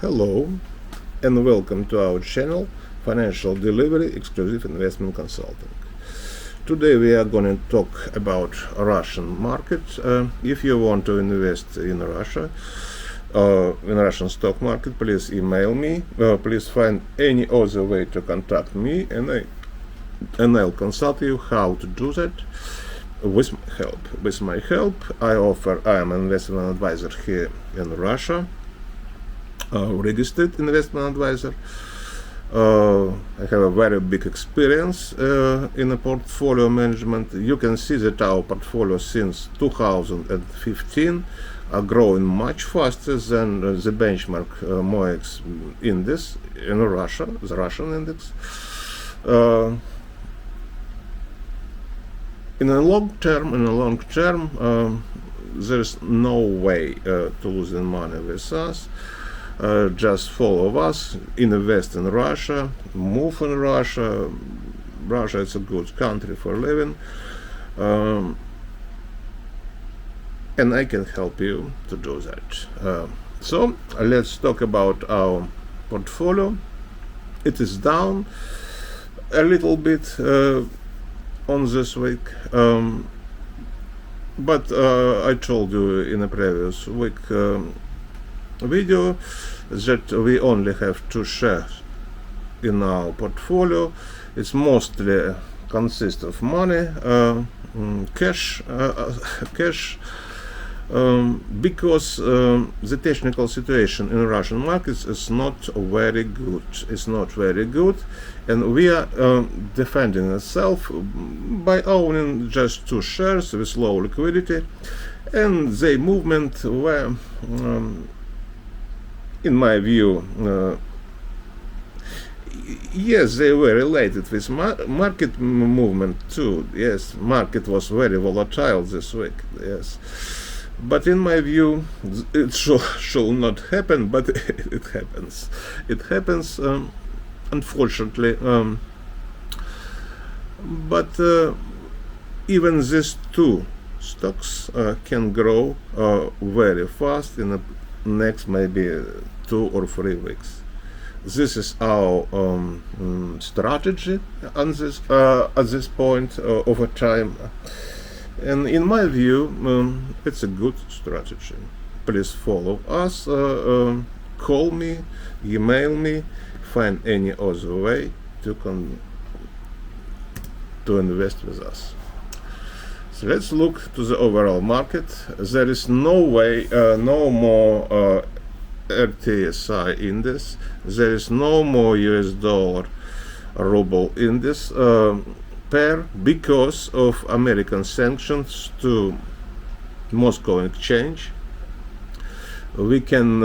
Hello and welcome to our channel Financial Delivery Exclusive Investment Consulting. Today we are going to talk about Russian market. If you want to invest in Russia, in Russian stock market, please email me. Please find any other way to contact me, and I'll consult you how to do that with my help. With my help, I am an investment advisor here in Russia. Registered investment advisor. I have a very big experience in a portfolio management. You can see that our portfolio since 2015 are growing much faster than the benchmark MOEX index in Russia, the Russian index. In a long term, there's no way to losing money with us. Just follow us, invest in Russia, move in Russia. Russia is a good country for living, and I can help you to do that. So let's talk about our portfolio. It is down a little bit on this week, but I told you in a previous week video that we only have two shares in our portfolio. It's mostly consists of money, cash, because the technical situation in Russian markets is not very good. It's not very good, and we are defending ourselves by owning just two shares with low liquidity, and the movement were in my view, yes, they were related with market movement too. Yes, market was very volatile this week. Yes, but in my view, it should not happen. But it happens. It happens, unfortunately. But even these two stocks can grow very fast in the next maybe 2 or 3 weeks. This is our strategy on this at this point over time, and in my view, it's a good strategy. Please follow us, call me, email me, find any other way to invest with us. So let's look to the overall market. There is no way, no more RTSI index. There is no more US dollar ruble index pair because of American sanctions to Moscow exchange. We can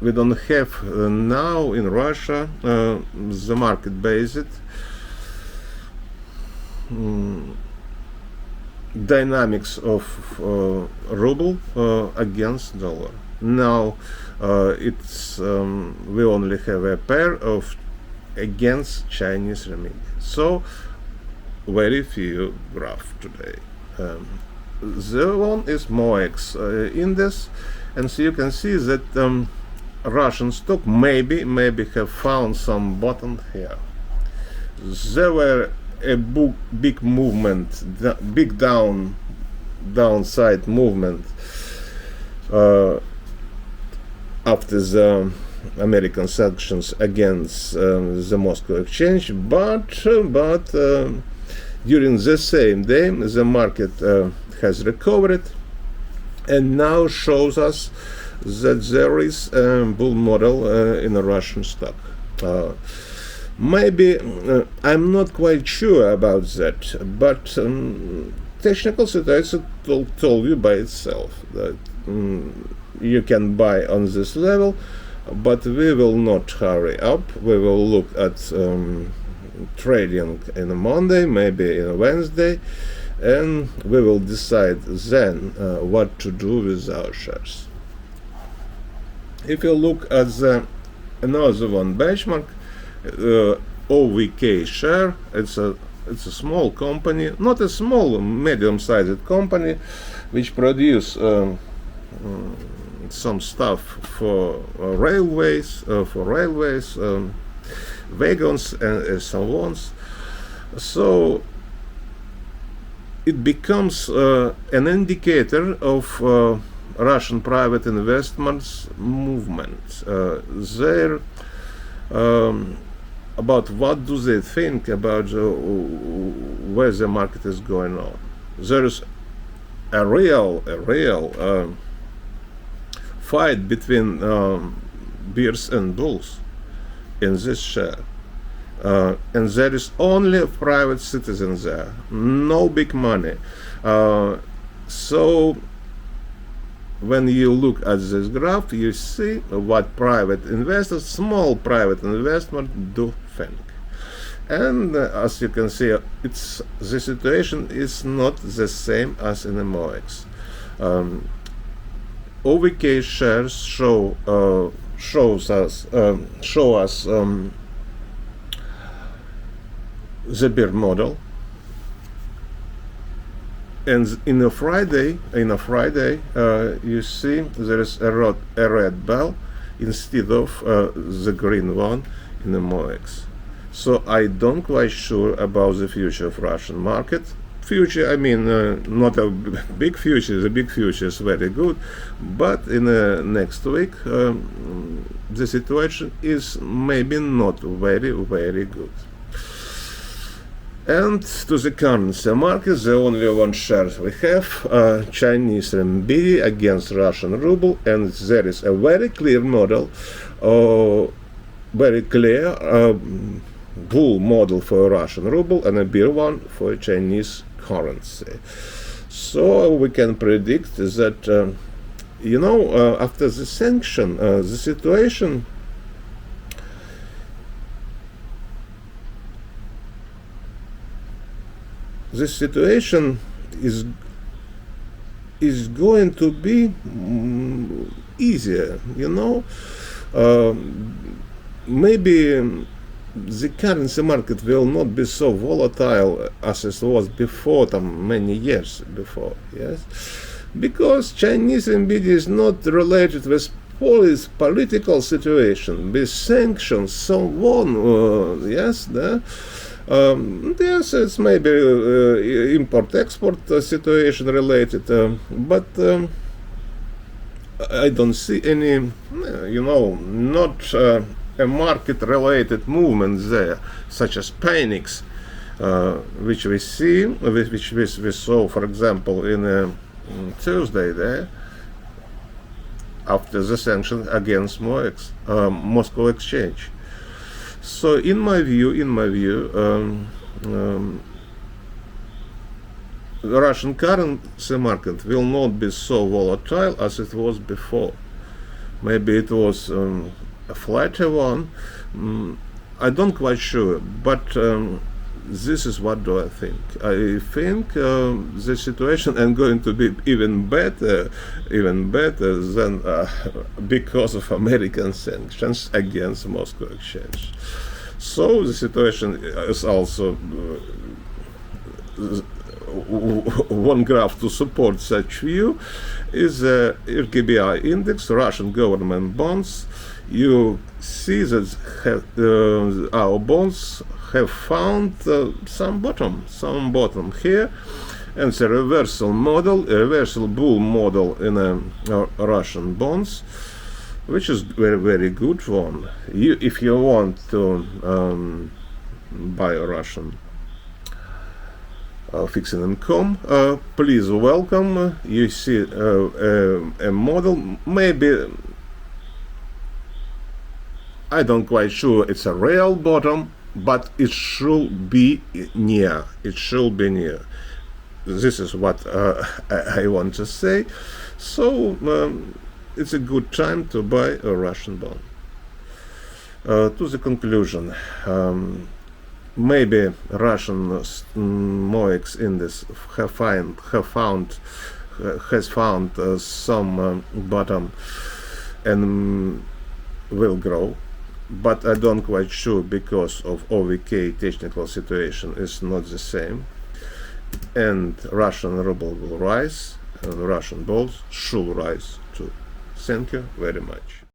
we don't have now in Russia the market based dynamics of ruble against dollar. Now it's we only have a pair of against Chinese renminbi. So very few graph today. The one is MOEX index, and so you can see that Russian stock maybe have found some bottom here. There were a big movement, big downside movement after the American sanctions against the Moscow exchange, but during the same day the market has recovered and now shows us that there is a bull model in a Russian stock. Maybe I'm not quite sure about that, but technical situation told you by itself that you can buy on this level, but we will not hurry up. We will look at trading in a Monday, maybe in a Wednesday, and we will decide then what to do with our shares. If you look at the another one benchmark, OVK share, it's a small company, not a small, medium-sized company, which produce some stuff for railways, wagons, and so on. So it becomes an indicator of Russian private investments movement. They're about what do they think about where the market is going on. There's a real fight between bears and bulls in this share. And there is only a private citizen there, no big money. So when you look at this graph, you see what private investors, small private investors, do think. And as you can see, the situation is not the same as in the MOEX. OVK shares show us the bear model, and in a Friday, you see there is a red bell instead of the green one in the MOEX. So I don't quite sure about the future of Russian market. Future, I mean, not a big future. The big future is very good, but in next week, the situation is maybe not very good. And to the currency market, the only one share we have, Chinese renminbi against Russian ruble, and there is a very clear model, very clear bull model for Russian ruble and a bear one for Chinese currency. So we can predict that, after the sanction, the situation is going to be easier, maybe the currency market will not be so volatile as it was before, many years before, yes, because Chinese renminbi is not related with political situation, with sanctions, so on, yes, yes, it's maybe import-export situation related, but I don't see any, not a market-related movement there, such as panics, which we see, which we saw, for example, in Tuesday there, after the sanction against MOEX, Moscow Exchange. So, in my view, the Russian currency market will not be so volatile as it was before. Maybe it was a flatter one. I don't quite sure, but this is what do I think. I think the situation is going to be even better than because of American sanctions against Moscow Exchange. So the situation is also one graph to support such view is the RGBI index, Russian government bonds. You see that our bonds have found some bottom here, and it's a reversal bull model in Russian bonds, which is very good one. If you want to buy a Russian fixed income, please welcome. You see a model, maybe I don't quite sure it's a real bottom, but it should be near. This is what I want to say. So it's a good time to buy a Russian bond. To the conclusion, maybe Russian MOEX index has found some bottom and will grow, but I don't quite sure because of OVK technical situation is not the same, and Russian ruble will rise and Russian bonds should rise too. Thank you very much.